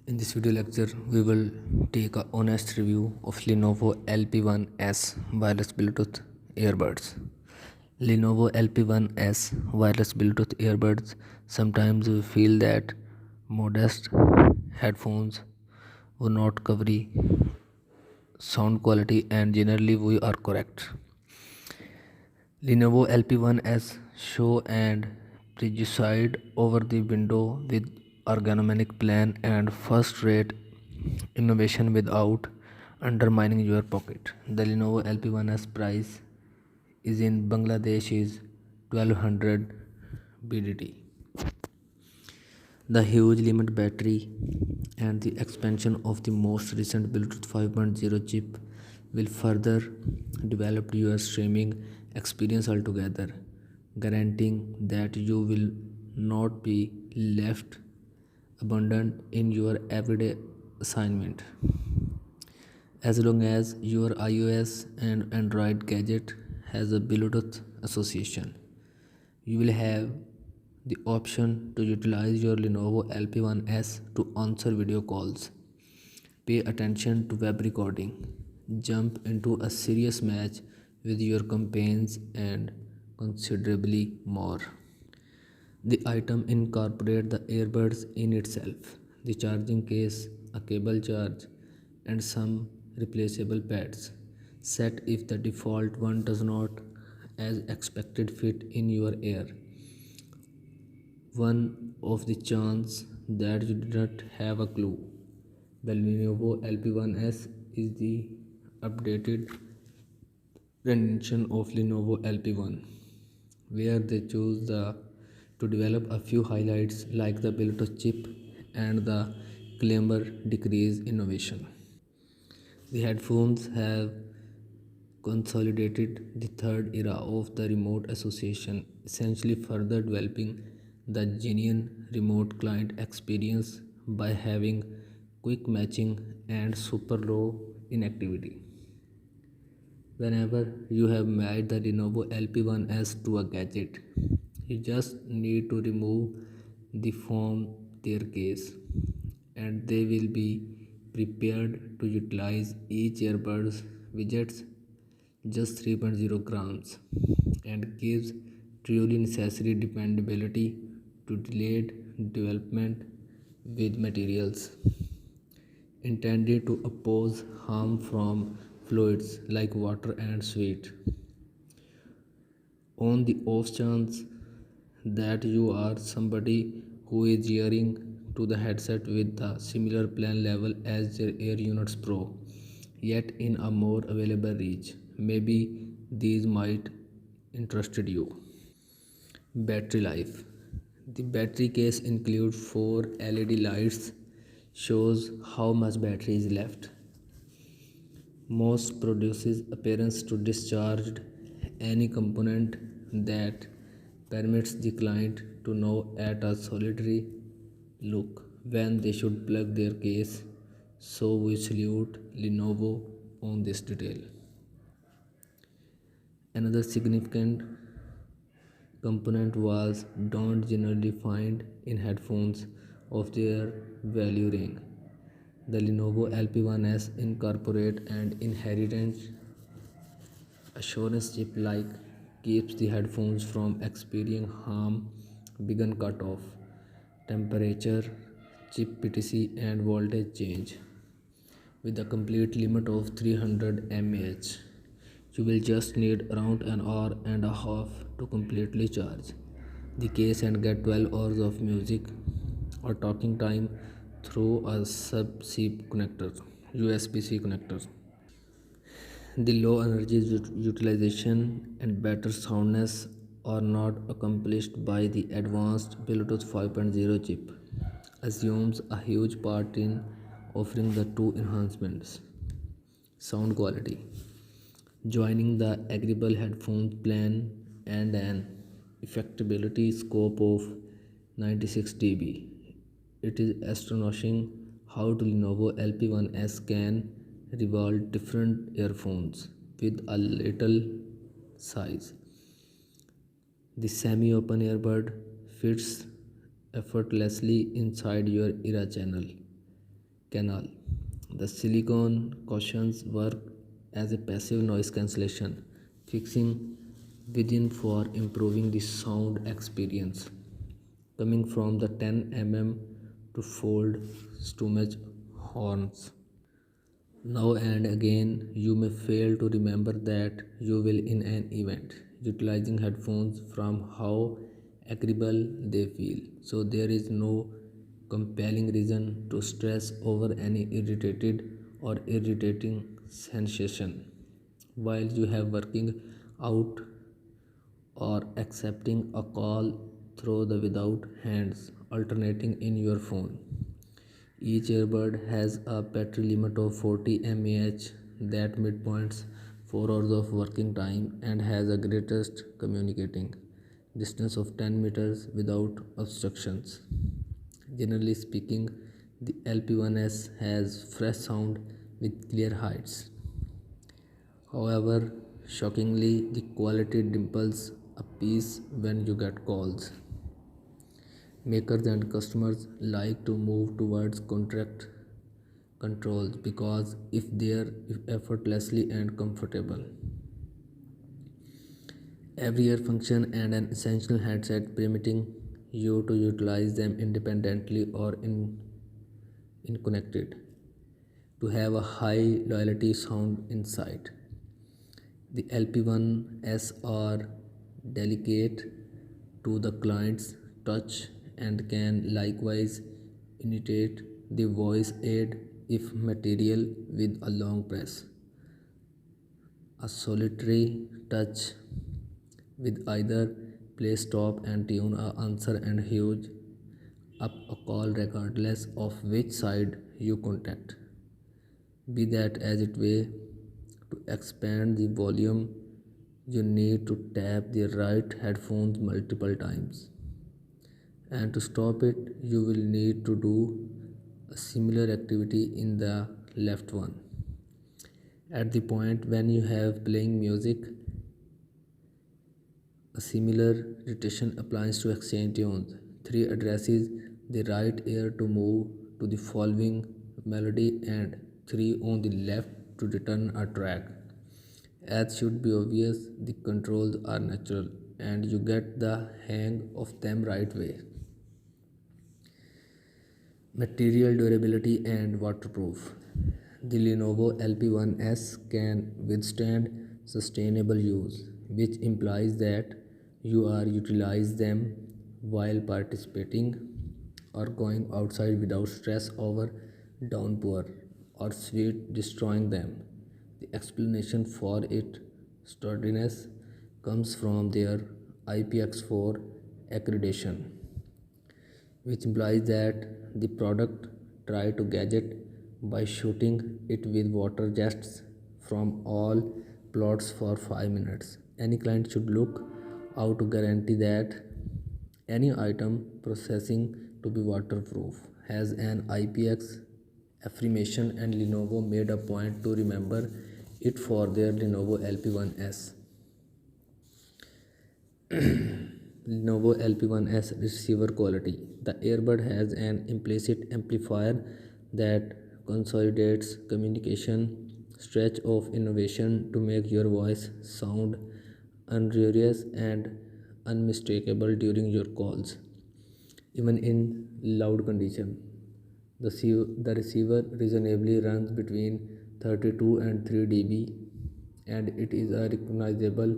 In this video lecture, we will take a honest review of Lenovo LP1S wireless Bluetooth earbuds. Lenovo LP1S wireless Bluetooth earbuds. Sometimes we feel that modest headphones will not cover sound quality, and generally we are correct. Lenovo LP1S show and preside over the window with ergonomic plan and first-rate innovation without undermining your pocket. The Lenovo LP1S price is in Bangladesh is 1200 BDT. The huge limit battery and the expansion of the most recent Bluetooth 5.0 chip will further develop your streaming experience altogether, guaranteeing that you will not be left abandoned in your everyday assignment. As long as your iOS and Android gadget has a Bluetooth association, you will have the option to utilize your Lenovo LP1S to answer video calls, pay attention to web recording, jump into a serious match with your campaigns, and considerably more. The item incorporates the earbuds in itself, the charging case, a cable charge, and some replaceable pads. Set if the default one does not, as expected, fit in your ear. One of the chance that you did not have a clue. The Lenovo LP1S is the updated rendition of Lenovo LP1, where they choose to develop a few highlights like the Bluetooth chip and the clamor decrease innovation. The headphones have consolidated the third era of the remote association, essentially further developing the genuine remote client experience by having quick matching and super low inactivity. Whenever you have made the Lenovo LP1S to a gadget, you just need to remove the phone their case, and they will be prepared to utilize each earbuds widgets just 3.0 grams and gives truly necessary dependability to delayed development with materials intended to oppose harm from fluids like water and sweat. On the off chance that you are somebody who is gearing to the headset with the similar plan level as their Air Units Pro, yet in a more available reach, maybe these might interested you. Battery life. The battery case includes 4 LED lights, shows how much battery is left. Most produces appearance to discharge any component that permits the client to know at a solitary look when they should plug their case. So we salute Lenovo on this detail. Another significant component was don't generally find in headphones of their value range. The Lenovo LP1S incorporate an inherent assurance chip like keeps the headphones from experiencing harm, begin cutoff, temperature, chip PTC and voltage change. With a complete limit of 300 mAh, you will just need around an hour and a half to completely charge the case and get 12 hours of music or talking time through a sub-C connector, USB-C connector. The low energy utilization and better soundness are not accomplished by the advanced Bluetooth 5.0 chip, assumes a huge part in offering the two enhancements. Sound quality. Joining the agreeable headphones plan and an effectability scope of 96 dB. It is astonishing how the Lenovo LP1S can revolve different earphones with a little size. The semi-open earbud fits effortlessly inside your ear channel, canal. The silicone cushions work as a passive noise cancellation, fixing within for improving the sound experience. Coming from the 10 mm to fold stomach horns. Now and again, you may fail to remember that you will in an event, utilizing headphones from how agreeable they feel. So, there is no compelling reason to stress over any irritated or irritating sensation while you have working out or accepting a call through the without hands alternating in your phone. Each earbud has a battery limit of 40 mAh that midpoints 4 hours of working time and has a greatest communicating distance of 10 meters without obstructions. Generally speaking, the LP1S has fresh sound with clear heights. However, shockingly, the quality dimples a piece when you get calls. Makers and customers like to move towards contract controls because if they're effortlessly and comfortable. Every ear function and an essential headset permitting you to utilize them independently or in connected to have a high loyalty sound inside. The LP1S are delicate to the client's touch and can likewise imitate the voice aid if material with a long press. A solitary touch with either play stop and tune a answer and huge up a call regardless of which side you contact. Be that as it may, to expand the volume, you need to tap the right headphones multiple times. And to stop it, you will need to do a similar activity in the left one. At the point when you have playing music, a similar rotation applies to exchange tunes. 3 addresses the right ear to move to the following melody and 3 on the left to return a track. As should be obvious, the controls are natural and you get the hang of them right way. Material durability and waterproof. The Lenovo LP1S can withstand sustainable use, which implies that you are utilizing them while participating or going outside without stress over downpour or sweat destroying them. The explanation for its sturdiness comes from their IPX4 accreditation, which implies that the product try to gadget by shooting it with water jets from all plots for 5 minutes. Any client should look out to guarantee that any item processing to be waterproof has an IPX affirmation and Lenovo made a point to remember it for their Lenovo LP1S. Lenovo LP1S receiver quality. The earbud has an implicit amplifier that consolidates communication stretch of innovation to make your voice sound unruly and unmistakable during your calls, even in loud condition. The receiver reasonably runs between 32 and 3 dB and it is a recognizable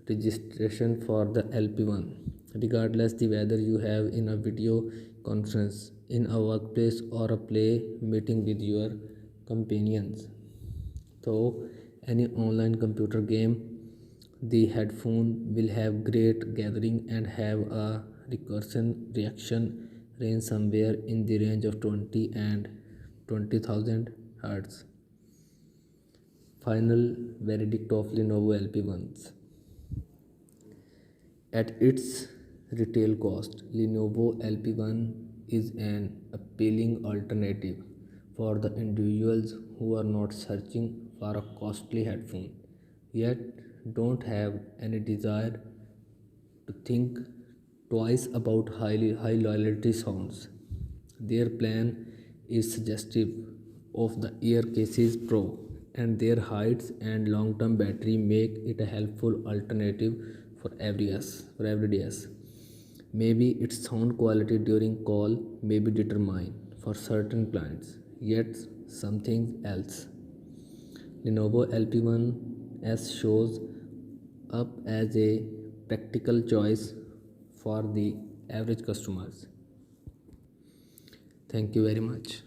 registration for the LP1 regardless the whether you have in a video conference in a workplace or a play meeting with your companions. So any online computer game, the headphone will have great gathering and have a recursion reaction range somewhere in the range of 20 and 20,000 Hz. Final verdict of Lenovo LP1s. At its retail cost, Lenovo LP1 is an appealing alternative for the individuals who are not searching for a costly headphone yet don't have any desire to think twice about high loyalty sounds. Their plan is suggestive of the Ear Cases Pro, and their heights and long-term battery make it a helpful alternative for everyday use. Maybe its sound quality during call may be determined for certain clients, yet something else. Lenovo LP1S shows up as a practical choice for the average customers. Thank you very much.